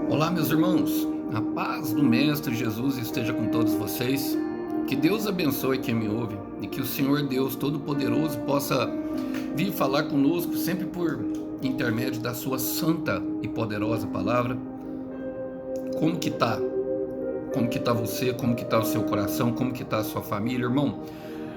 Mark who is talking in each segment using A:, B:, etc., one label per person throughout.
A: Olá, meus irmãos, a paz do Mestre Jesus esteja com todos vocês, que Deus abençoe quem me ouve e que o Senhor Deus Todo-Poderoso possa vir falar conosco sempre por intermédio da sua santa e poderosa palavra. Como que tá? Como que tá você? Como que tá o seu coração? Como que tá a sua família, irmão?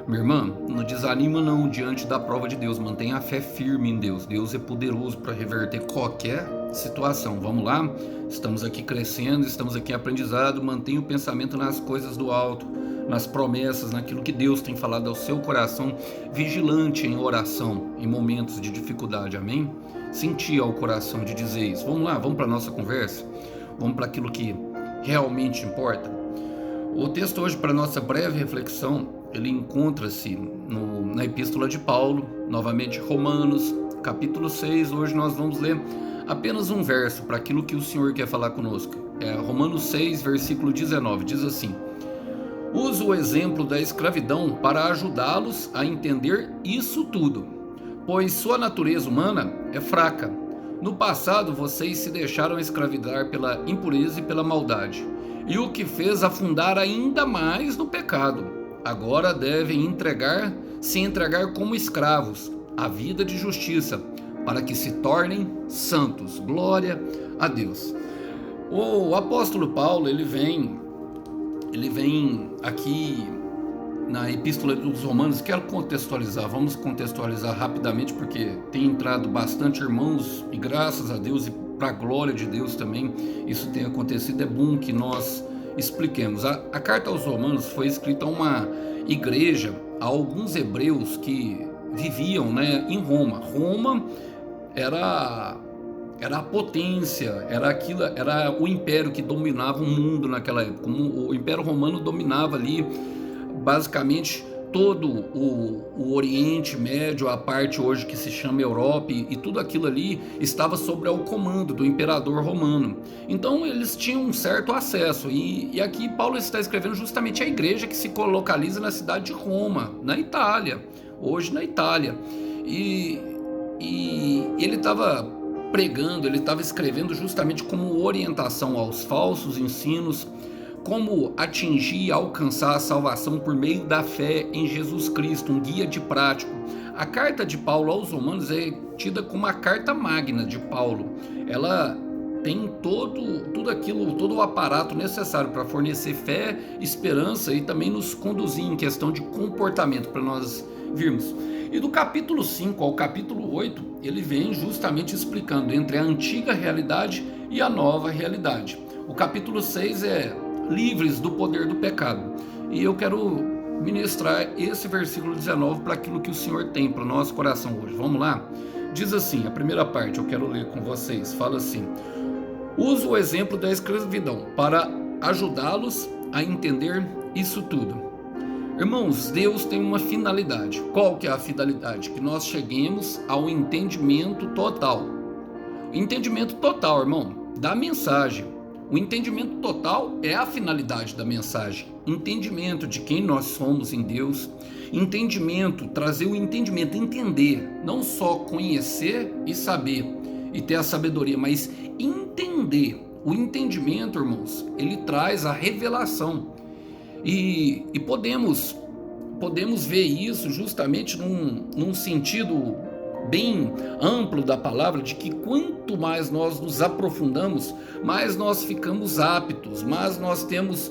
A: Minha irmã, não desanima não diante da prova de Deus, mantenha a fé firme em Deus. Deus é poderoso para reverter qualquer situação. Vamos lá? Estamos aqui crescendo, estamos aqui em aprendizado, mantenha o pensamento nas coisas do alto, nas promessas, naquilo que Deus tem falado ao seu coração, vigilante em oração, em momentos de dificuldade, amém? Sentir ao coração de dizer isso. Vamos lá, vamos para a nossa conversa? Vamos para aquilo que realmente importa? O texto hoje, para nossa breve reflexão, ele encontra-se na Epístola de Paulo, novamente Romanos, capítulo 6. Hoje nós vamos ler apenas um verso para aquilo que o Senhor quer falar conosco. Romanos 6, versículo 19, diz assim: uso o exemplo da escravidão para ajudá-los a entender isso tudo, pois sua natureza humana é fraca. No passado vocês se deixaram escravizar pela impureza e pela maldade, e o que fez afundar ainda mais no pecado. Agora devem se entregar como escravos à vida de justiça, para que se tornem santos. Glória a Deus. O apóstolo Paulo, ele vem aqui na Epístola dos Romanos. Quero contextualizar, vamos contextualizar rapidamente, porque tem entrado bastante irmãos, e graças a Deus e para a glória de Deus também isso tem acontecido. É bom que nós expliquemos. A carta aos Romanos foi escrita a uma igreja, a alguns hebreus que viviam, em Roma. Roma era a potência, era o império que dominava o mundo naquela época. O Império Romano dominava ali basicamente todo o Oriente Médio, a parte hoje que se chama Europa, e tudo aquilo ali estava sob o comando do imperador romano. Então eles tinham um certo acesso, e aqui Paulo está escrevendo justamente a igreja que se localiza na cidade de Roma, na Itália, hoje na Itália, e ele estava pregando, ele estava escrevendo justamente como orientação aos falsos ensinos, como atingir e alcançar a salvação por meio da fé em Jesus Cristo, um guia de prático. A carta de Paulo aos Romanos é tida como a carta magna de Paulo. Ela tem todo o aparato necessário para fornecer fé, esperança e também nos conduzir em questão de comportamento, para nós virmos. E do capítulo 5 ao capítulo 8, ele vem justamente explicando entre a antiga realidade e a nova realidade. O capítulo 6 é livres do poder do pecado. E eu quero ministrar esse versículo 19 para aquilo que o Senhor tem para o nosso coração hoje. Vamos lá? Diz assim, a primeira parte, eu quero ler com vocês, fala assim: uso o exemplo da escravidão para ajudá-los a entender isso tudo. Irmãos, Deus tem uma finalidade. Qual que é a finalidade? Que nós cheguemos ao entendimento total. Entendimento total, irmão, da mensagem. O entendimento total é a finalidade da mensagem. Entendimento de quem nós somos em Deus. Entendimento, trazer o entendimento, entender. Não só conhecer e saber e ter a sabedoria, mas entender. O entendimento, irmãos, ele traz a revelação. E podemos ver isso justamente num sentido bem amplo da palavra, de que quanto mais nós nos aprofundamos, mais nós ficamos aptos, mais nós temos,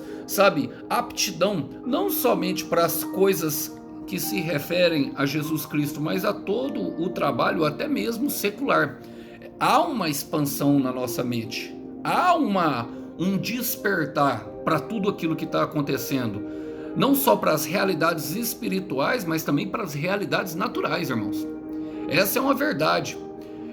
A: aptidão, não somente para as coisas que se referem a Jesus Cristo, mas a todo o trabalho, até mesmo secular. Há uma expansão na nossa mente, há um despertar para tudo aquilo que está acontecendo, não só para as realidades espirituais, mas também para as realidades naturais, irmãos. Essa é uma verdade.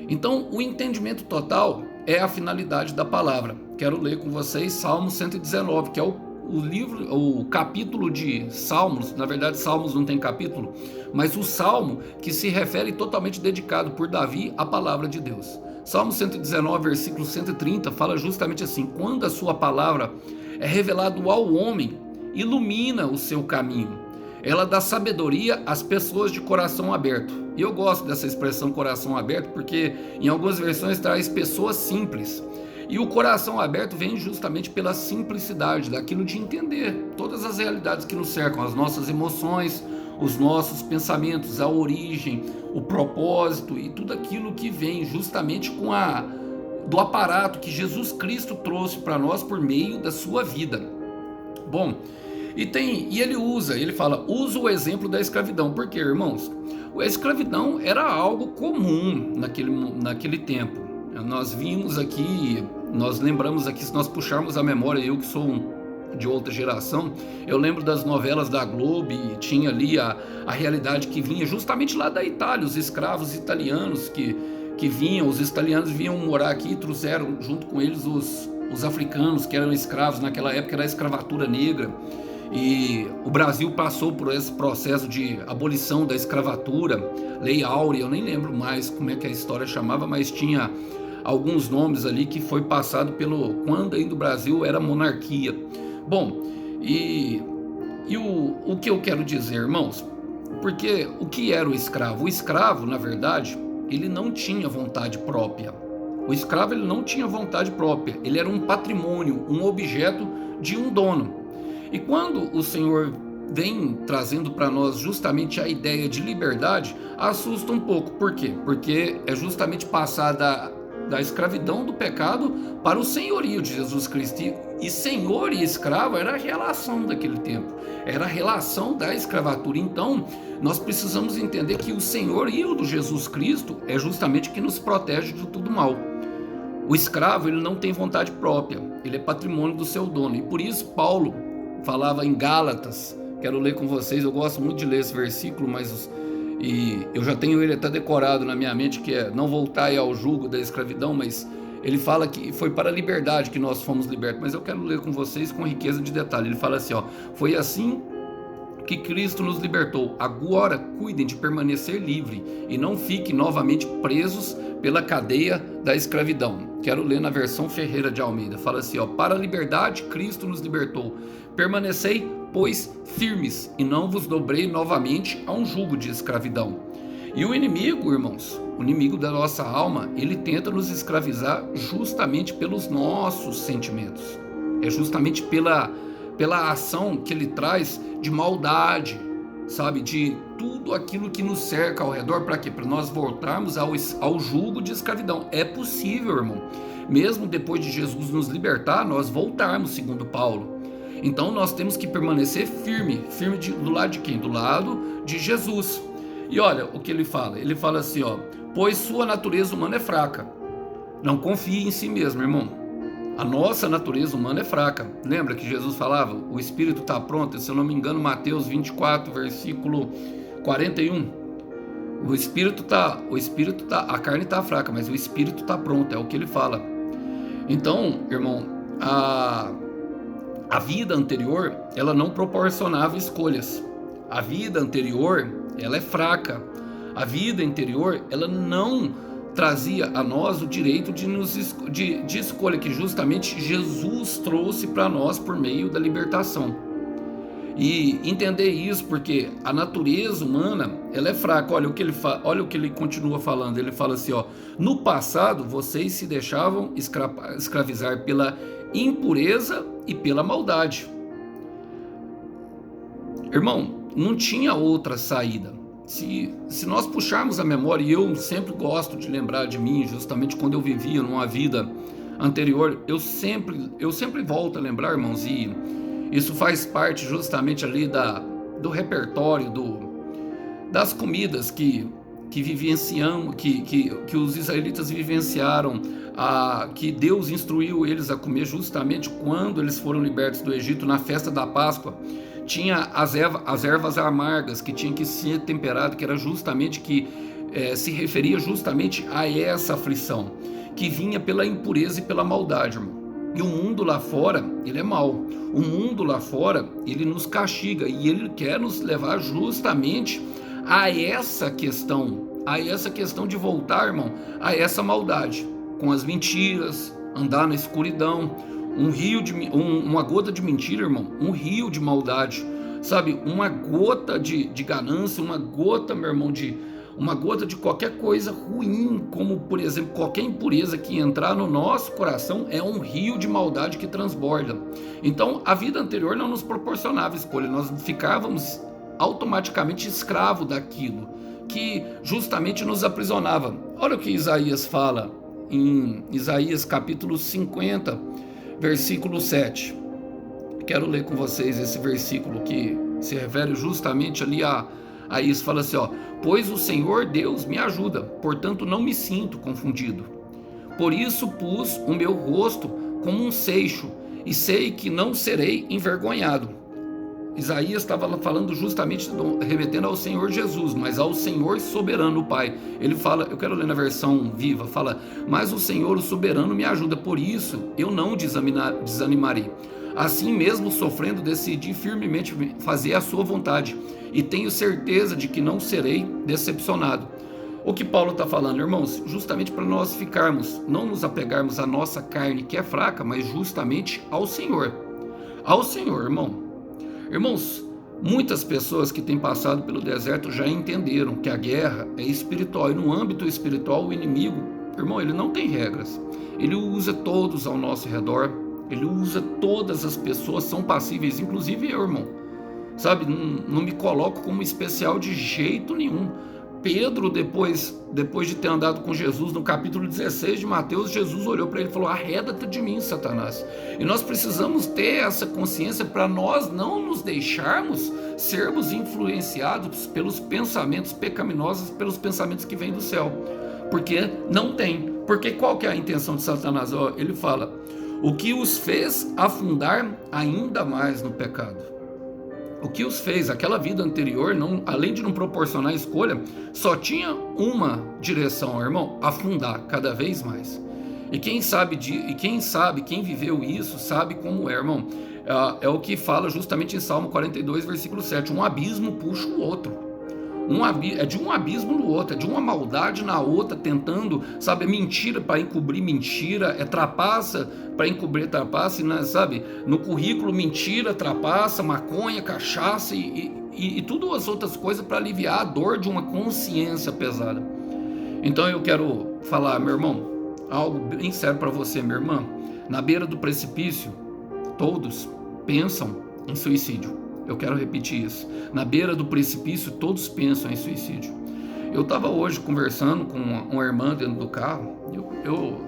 A: Então, o entendimento total é a finalidade da palavra. Quero ler com vocês Salmo 119, que é o capítulo de Salmos. Na verdade, Salmos não tem capítulo, mas o Salmo que se refere totalmente dedicado por Davi à palavra de Deus. Salmo 119, versículo 130, fala justamente assim: quando a sua palavra é revelada ao homem, ilumina o seu caminho. Ela dá sabedoria às pessoas de coração aberto. E eu gosto dessa expressão coração aberto, porque em algumas versões traz pessoas simples. E o coração aberto vem justamente pela simplicidade, daquilo de entender todas as realidades que nos cercam, as nossas emoções, os nossos pensamentos, a origem, o propósito e tudo aquilo que vem justamente do aparato que Jesus Cristo trouxe para nós por meio da sua vida. Bom, ele fala, usa o exemplo da escravidão. Por quê, irmãos? A escravidão era algo comum naquele tempo. Nós vimos aqui, nós lembramos aqui, se nós puxarmos a memória, eu que sou de outra geração, eu lembro das novelas da Globo e tinha ali a realidade que vinha justamente lá da Itália, os escravos italianos que vinham, os italianos vinham morar aqui e trouxeram junto com eles os africanos que eram escravos, naquela época era a escravatura negra. E o Brasil passou por esse processo de abolição da escravatura, Lei Áurea, eu nem lembro mais como é que a história chamava, mas tinha alguns nomes ali que foi passado quando ainda o Brasil era monarquia. Bom, o que eu quero dizer, irmãos, porque o que era o escravo? O escravo, na verdade, ele não tinha vontade própria. O escravo ele não tinha vontade própria, ele era um patrimônio, um objeto de um dono. E quando o Senhor vem trazendo para nós justamente a ideia de liberdade, assusta um pouco. Por quê? Porque é justamente passar da escravidão do pecado para o senhorio de Jesus Cristo. E senhor e escravo era a relação daquele tempo, era a relação da escravatura. Então, nós precisamos entender que o senhorio do Jesus Cristo é justamente o que nos protege de tudo mal. O escravo ele não tem vontade própria, ele é patrimônio do seu dono. E por isso Paulo falava em Gálatas, quero ler com vocês, eu gosto muito de ler esse versículo, e eu já tenho ele até decorado na minha mente, que é não voltar ao jugo da escravidão, mas ele fala que foi para a liberdade que nós fomos libertos, mas eu quero ler com vocês com riqueza de detalhe. Ele fala assim, foi assim que Cristo nos libertou, agora cuidem de permanecer livre e não fiquem novamente presos pela cadeia da escravidão. Quero ler na versão Ferreira de Almeida, fala assim, para a liberdade Cristo nos libertou, permanecei, pois, firmes, e não vos dobrei novamente a um jugo de escravidão. E o inimigo, irmãos, o inimigo da nossa alma, ele tenta nos escravizar justamente pelos nossos sentimentos, é justamente pela ação que ele traz de maldade, sabe, de tudo aquilo que nos cerca ao redor. Para quê? Para nós voltarmos ao jugo de escravidão. É possível, irmão, mesmo depois de Jesus nos libertar, nós voltarmos, segundo Paulo. Então nós temos que permanecer firme do lado de quem? Do lado de Jesus. E olha o que ele fala assim, pois sua natureza humana é fraca. Não confie em si mesmo, irmão. A nossa natureza humana é fraca. Lembra que Jesus falava, o espírito está pronto, se eu não me engano, Mateus 24, versículo 41. A carne está fraca, mas o espírito está pronto, é o que ele fala. Então, irmão, a vida anterior, ela não proporcionava escolhas. A vida anterior, ela é fraca. A vida interior, ela não trazia a nós o direito de escolha, que justamente Jesus trouxe para nós por meio da libertação. E entender isso, porque a natureza humana, ela é fraca. Olha o que ele continua falando. Ele fala assim, no passado vocês se deixavam escravizar pela impureza e pela maldade. Irmão, não tinha outra saída. Se nós puxarmos a memória, e eu sempre gosto de lembrar de mim, justamente quando eu vivia numa vida anterior, eu sempre volto a lembrar, irmãos, e isso faz parte justamente ali do repertório, das comidas que vivenciamos, que os israelitas vivenciaram, que Deus instruiu eles a comer justamente quando eles foram libertos do Egito, na festa da Páscoa. Tinha as ervas amargas que tinham que ser temperado, que era justamente se referia justamente a essa aflição que vinha pela impureza e pela maldade, irmão. E o mundo lá fora, ele é mau. O mundo lá fora, ele nos castiga e ele quer nos levar justamente a essa questão de voltar, irmão, a essa maldade, com as mentiras, andar na escuridão. Uma gota de mentira, irmão, um rio de maldade, sabe, uma gota de ganância, uma gota, meu irmão, uma gota de qualquer coisa ruim, como por exemplo qualquer impureza que entrar no nosso coração, é um rio de maldade que transborda. Então a vida anterior não nos proporcionava escolha, nós ficávamos automaticamente escravo daquilo que justamente nos aprisionava. Olha o que Isaías fala em Isaías capítulo 50, versículo 7. Quero ler com vocês esse versículo que se refere justamente ali a isso. Fala assim, ó: pois o Senhor Deus me ajuda, portanto não me sinto confundido. Por isso pus o meu rosto como um seixo, e sei que não serei envergonhado. Isaías estava falando justamente, remetendo ao Senhor Jesus, mas ao Senhor soberano, o Pai. Ele fala, eu quero ler na versão viva, fala: mas o Senhor, o soberano, me ajuda, por isso eu não desanimarei. Assim mesmo sofrendo, decidi firmemente fazer a sua vontade, e tenho certeza de que não serei decepcionado. O que Paulo está falando, irmãos, justamente para nós ficarmos, não nos apegarmos à nossa carne que é fraca, mas justamente ao Senhor. Ao Senhor, irmão. Irmãos, muitas pessoas que têm passado pelo deserto já entenderam que a guerra é espiritual, e no âmbito espiritual o inimigo, irmão, ele não tem regras. Ele usa todos ao nosso redor, ele usa todas as pessoas, são passíveis, inclusive eu, irmão. Sabe, não me coloco como especial de jeito nenhum. Pedro, depois de ter andado com Jesus, no capítulo 16 de Mateus, Jesus olhou para ele e falou: arreda-te de mim, Satanás. E nós precisamos ter essa consciência para nós não nos deixarmos sermos influenciados pelos pensamentos pecaminosos, pelos pensamentos que vêm do céu. Porque não tem. Porque qual que é a intenção de Satanás? Ele fala: o que os fez afundar ainda mais no pecado. O que os fez, aquela vida anterior, não, além de não proporcionar escolha, só tinha uma direção, irmão: afundar cada vez mais. E quem sabe, quem viveu isso, sabe como é, irmão. É o que fala justamente em Salmo 42, versículo 7. Um abismo puxa o outro. É de um abismo no outro, é de uma maldade na outra, tentando, sabe, mentira para encobrir mentira, é trapaça para encobrir trapaça, né, sabe, no currículo mentira, trapaça, maconha, cachaça e tudo as outras coisas para aliviar a dor de uma consciência pesada. Então eu quero falar, meu irmão, algo bem sério para você, minha irmã. Na beira do precipício, todos pensam em suicídio. Eu quero repetir isso. Na beira do precipício, todos pensam em suicídio. Eu estava hoje conversando com uma irmã dentro do carro.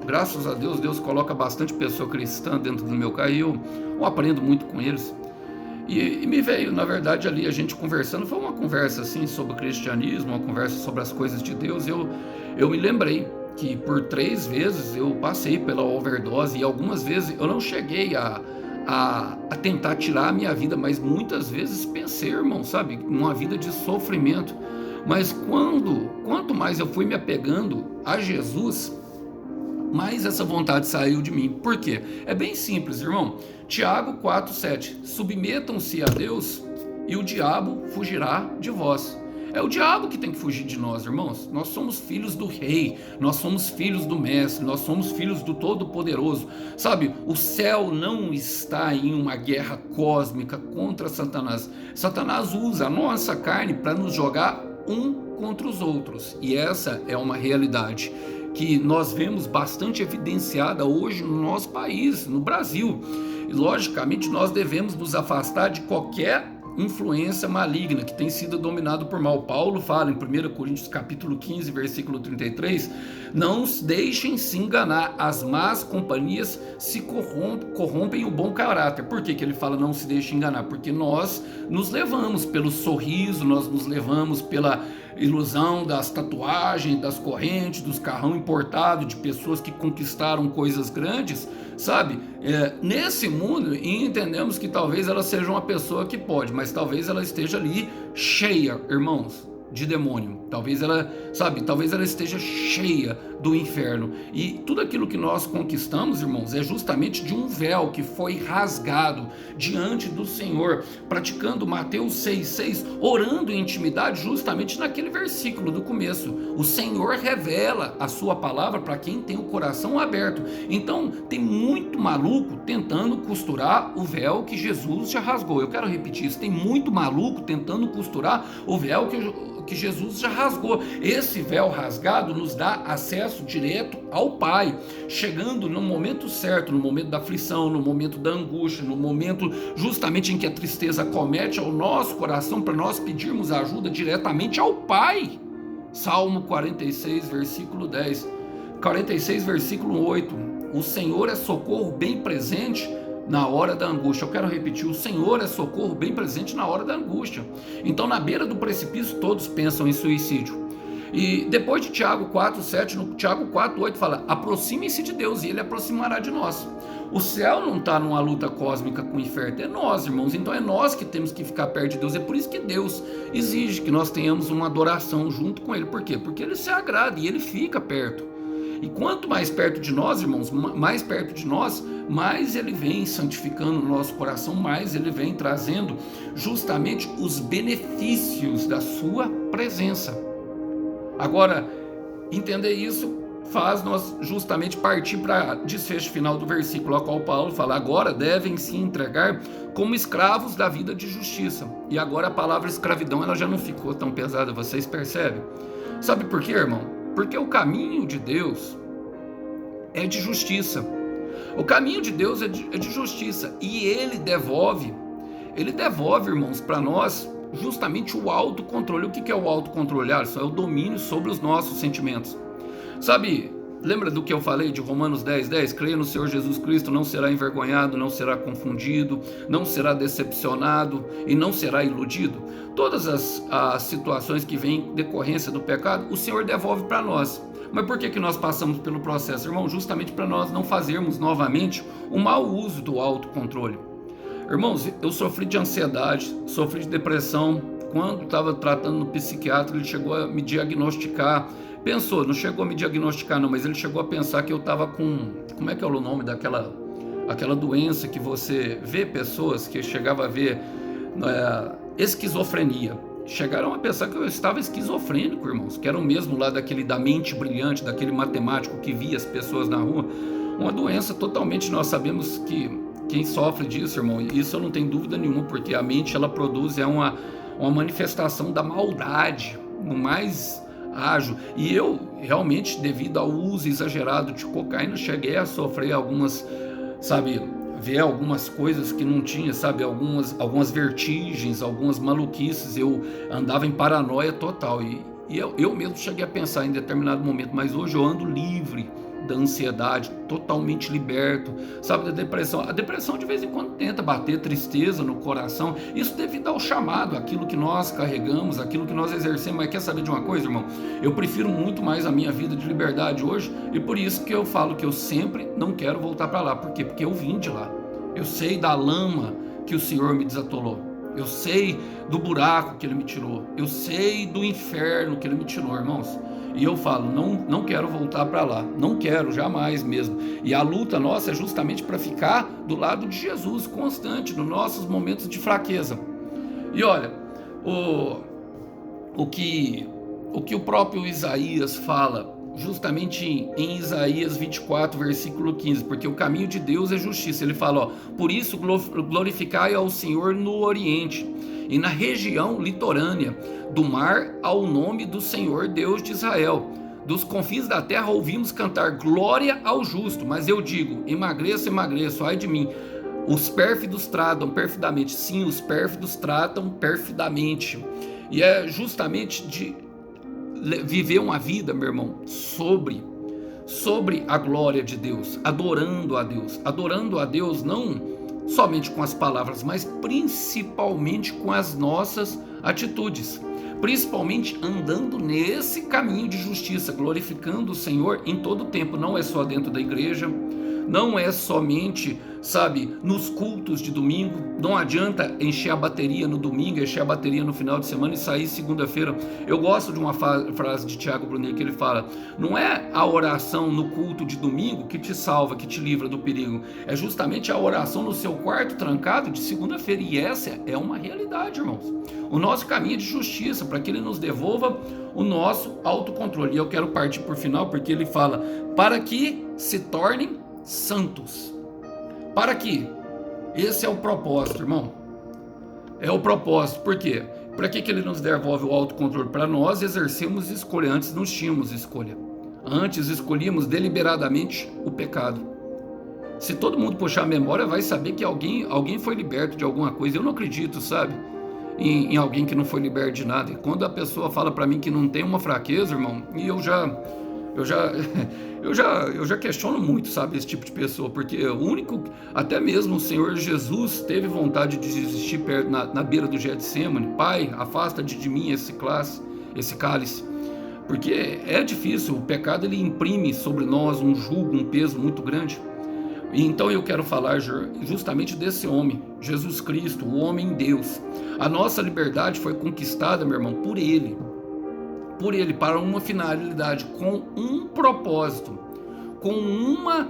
A: Graças a Deus, Deus coloca bastante pessoa cristã dentro do meu carro e eu aprendo muito com eles. E me veio, na verdade, ali a gente conversando, foi uma conversa assim sobre o cristianismo, uma conversa sobre as coisas de Deus. Eu me lembrei que por 3 vezes eu passei pela overdose, e algumas vezes eu não cheguei a tentar tirar a minha vida, mas muitas vezes pensei, irmão, sabe, numa vida de sofrimento. Mas quanto mais eu fui me apegando a Jesus, mais essa vontade saiu de mim. Por quê? É bem simples, irmão. Tiago 4,7: submetam-se a Deus e o diabo fugirá de vós. É o diabo que tem que fugir de nós, irmãos. Nós somos filhos do rei, nós somos filhos do mestre, nós somos filhos do Todo-Poderoso. Sabe, o céu não está em uma guerra cósmica contra Satanás. Satanás usa a nossa carne para nos jogar um contra os outros. E essa é uma realidade que nós vemos bastante evidenciada hoje no nosso país, no Brasil. E logicamente nós devemos nos afastar de qualquer influência maligna que tem sido dominado por mal. Paulo fala em 1 Coríntios capítulo 15, versículo 33: não deixem se enganar, as más companhias se corrompem o bom caráter. Por que ele fala não se deixem enganar? Porque nós nos levamos pelo sorriso, nós nos levamos pela ilusão das tatuagens, das correntes, dos carrão importado, de pessoas que conquistaram coisas grandes, sabe? Nesse mundo, e entendemos que talvez ela seja uma pessoa que pode, mas talvez ela esteja ali cheia, irmãos, de demônio. Talvez ela esteja cheia do inferno. E tudo aquilo que nós conquistamos, irmãos, é justamente de um véu que foi rasgado diante do Senhor, praticando Mateus 6,6, orando em intimidade, justamente naquele versículo do começo. O Senhor revela a sua palavra para quem tem o coração aberto. Então, tem muito maluco tentando costurar o véu que Jesus já rasgou. Eu quero repetir isso: tem muito maluco tentando costurar o véu que Jesus já rasgou. Esse véu rasgado nos dá acesso direto ao Pai, chegando no momento certo, no momento da aflição, no momento da angústia, no momento justamente em que a tristeza comete ao nosso coração, para nós pedirmos ajuda diretamente ao Pai. Salmo 46, versículo 10. 46, versículo 8. O Senhor é socorro bem presente na hora da angústia. Eu quero repetir, o Senhor é socorro bem presente na hora da angústia. Então, na beira do precipício, todos pensam em suicídio. E depois de Tiago 4,7, no Tiago 4,8 fala: aproximem-se de Deus e Ele aproximará de nós. O céu não está numa luta cósmica com o inferno, é nós, irmãos. Então é nós que temos que ficar perto de Deus. É por isso que Deus exige que nós tenhamos uma adoração junto com Ele. Por quê? Porque Ele se agrada e Ele fica perto. E quanto mais perto de nós, irmãos, mais perto de nós, mais Ele vem santificando o nosso coração, mais Ele vem trazendo justamente os benefícios da sua presença. Agora, entender isso faz nós justamente partir para desfecho final do versículo, a qual Paulo fala: agora devem se entregar como escravos da vida de justiça. E agora a palavra escravidão ela já não ficou tão pesada, vocês percebem? Sabe por quê, irmão? Porque o caminho de Deus é de justiça. O caminho de Deus é de justiça. E Ele devolve, irmãos, para nós justamente o autocontrole. O que é o autocontrole? Isso é o domínio sobre os nossos sentimentos. Sabe, lembra do que eu falei de Romanos 10:10? Creia no Senhor Jesus Cristo, não será envergonhado, não será confundido, não será decepcionado e não será iludido. Todas as situações que vêm decorrência do pecado, o Senhor devolve para nós. Mas por que nós passamos pelo processo, irmão? Justamente para nós não fazermos novamente o mau uso do autocontrole. Irmãos, eu sofri de ansiedade, sofri de depressão. Quando estava tratando no psiquiatra, ele chegou a me diagnosticar. Pensou, não chegou a me diagnosticar não, mas ele chegou a pensar que eu estava com... Como é que é o nome daquela doença que você vê pessoas que chegavam a ver esquizofrenia. Chegaram a pensar que eu estava esquizofrênico, irmãos, que era o mesmo lá da mente brilhante, daquele matemático que via as pessoas na rua. Uma doença totalmente, nós sabemos que quem sofre disso, irmão, isso eu não tenho dúvida nenhuma, porque a mente ela produz uma manifestação da maldade, no mais ágil. E eu realmente, devido ao uso exagerado de cocaína, cheguei a sofrer algumas, ver algumas coisas que não tinha, algumas vertigens, algumas maluquices. Eu andava em paranoia total e eu mesmo cheguei a pensar em determinado momento, mas hoje eu ando livre da ansiedade, totalmente liberto, da depressão. A depressão de vez em quando tenta bater tristeza no coração, isso devido ao chamado, aquilo que nós carregamos, aquilo que nós exercemos. Mas quer saber de uma coisa, irmão? Eu prefiro muito mais a minha vida de liberdade hoje, e por isso que eu falo que eu sempre não quero voltar para lá. Por quê? Porque eu vim de lá. Eu sei da lama que o Senhor me desatolou. Eu sei do buraco que Ele me tirou. Eu sei do inferno que Ele me tirou, irmãos. E eu falo, não quero voltar para lá. Não quero, jamais mesmo. E a luta nossa é justamente para ficar do lado de Jesus, constante, nos nossos momentos de fraqueza. E olha, o que o próprio Isaías fala, justamente em Isaías 24, versículo 15, porque o caminho de Deus é justiça. Ele fala, por isso glorificai ao Senhor no Oriente, e na região litorânea do mar ao nome do Senhor Deus de Israel. Dos confins da terra ouvimos cantar glória ao justo, mas eu digo, emagreço, ai de mim. Os pérfidos tratam perfidamente. Sim, os pérfidos tratam perfidamente. E é justamente de viver uma vida, meu irmão, sobre a glória de Deus, adorando a Deus não somente com as palavras, mas principalmente com as nossas atitudes, principalmente andando nesse caminho de justiça, glorificando o Senhor em todo o tempo. Não é só dentro da igreja, não é somente, nos cultos de domingo. Não adianta encher a bateria no domingo, encher a bateria no final de semana e sair segunda-feira. Eu gosto de uma frase de Tiago Brunet que ele fala, não é a oração no culto de domingo que te salva, que te livra do perigo, é justamente a oração no seu quarto trancado de segunda-feira. E essa é uma realidade, irmãos. O nosso caminho é de justiça, para que Ele nos devolva o nosso autocontrole. E eu quero partir por final, porque ele fala, para que se tornem santos. Para que? Esse é o propósito, irmão. É o propósito. Por quê? Para que ele nos devolve o autocontrole? Para nós exercermos escolha. Antes não tínhamos escolha. Antes escolhíamos deliberadamente o pecado. Se todo mundo puxar a memória, vai saber que alguém foi liberto de alguma coisa. Eu não acredito, sabe, em alguém que não foi liberto de nada. E quando a pessoa fala para mim que não tem uma fraqueza, irmão, e eu já questiono muito, sabe, esse tipo de pessoa, porque o único, até mesmo o Senhor Jesus teve vontade de desistir na beira do Getsemane. Pai, afasta de mim esse cálice, porque é difícil. O pecado, ele imprime sobre nós um jugo, um peso muito grande. E então eu quero falar justamente desse homem, Jesus Cristo, o homem Deus. A nossa liberdade foi conquistada, meu irmão, por Ele, para uma finalidade, com um propósito, com uma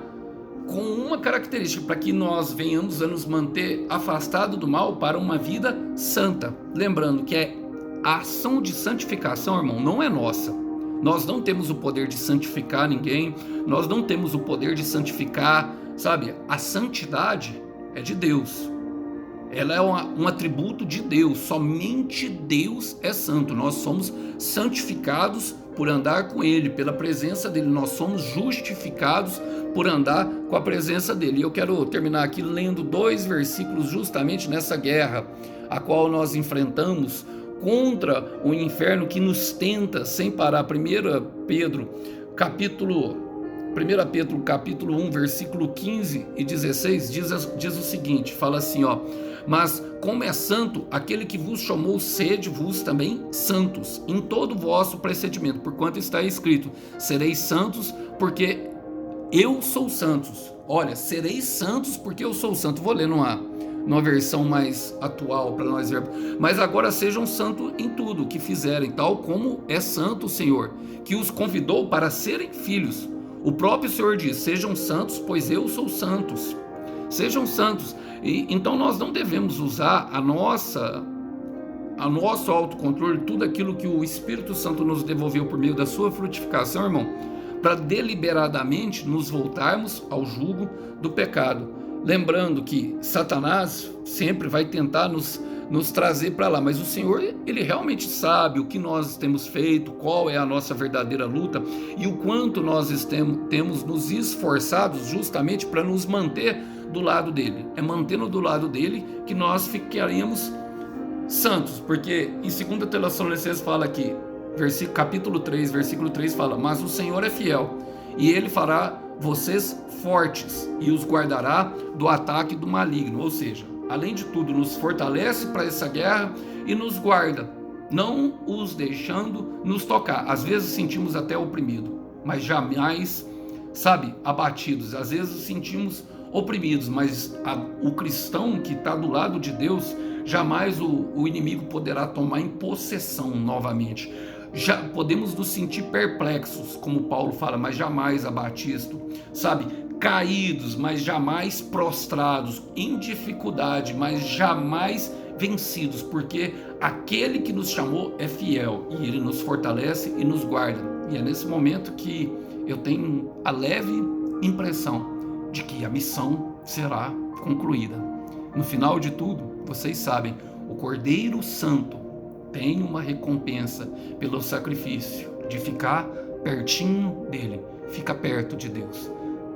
A: característica, para que nós venhamos a nos manter afastados do mal para uma vida santa. Lembrando que a ação de santificação, irmão, não é nossa. Nós não temos o poder de santificar ninguém, nós não temos o poder de santificar, sabe? A santidade é de Deus. Ela é um atributo de Deus. Somente Deus é santo. Nós somos santificados por andar com Ele, pela presença dEle. Nós somos justificados por andar com a presença dEle. E eu quero terminar aqui lendo 2 versículos justamente nessa guerra a qual nós enfrentamos contra o inferno que nos tenta sem parar. 1 Pedro capítulo 1, versículo 15 e 16, diz o seguinte, fala assim, ó: mas como é santo aquele que vos chamou, sede vos também santos em todo o vosso procedimento, porquanto está escrito, sereis santos porque eu sou santos. Olha, sereis santos porque eu sou santo. Vou ler numa versão mais atual para nós vermos. Mas agora sejam santos em tudo o que fizerem, tal como é santo o Senhor, que os convidou para serem filhos. O próprio Senhor diz, sejam santos, pois eu sou santos. Sejam santos. E então nós não devemos usar a nosso autocontrole, tudo aquilo que o Espírito Santo nos devolveu por meio da sua frutificação, irmão, para deliberadamente nos voltarmos ao jugo do pecado. Lembrando que Satanás sempre vai tentar nos trazer para lá, mas o Senhor, Ele realmente sabe o que nós temos feito, qual é a nossa verdadeira luta e o quanto nós temos nos esforçados justamente para nos manter do lado dEle. É mantendo do lado dEle que nós ficaríamos santos, porque em 2 Tessalonicenses fala aqui, capítulo 3, versículo 3 fala, mas o Senhor é fiel e Ele fará vocês fortes e os guardará do ataque do maligno. Ou seja, além de tudo, nos fortalece para essa guerra e nos guarda, não os deixando nos tocar. Às vezes sentimos até oprimido, mas jamais, sabe, abatidos. Às vezes sentimos oprimidos, mas o cristão que está do lado de Deus, jamais o inimigo poderá tomar em possessão novamente. Já podemos nos sentir perplexos, como Paulo fala, mas jamais abatidos, sabe, caídos, mas jamais prostrados, em dificuldade, mas jamais vencidos, porque aquele que nos chamou é fiel e ele nos fortalece e nos guarda. E é nesse momento que eu tenho a leve impressão de que a missão será concluída. No final de tudo, vocês sabem, o Cordeiro Santo tem uma recompensa pelo sacrifício de ficar pertinho dele, fica perto de Deus.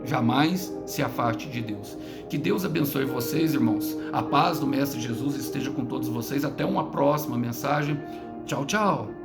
A: Jamais se afaste de Deus. Que Deus abençoe vocês, irmãos. A paz do Mestre Jesus esteja com todos vocês. Até uma próxima mensagem. Tchau, tchau.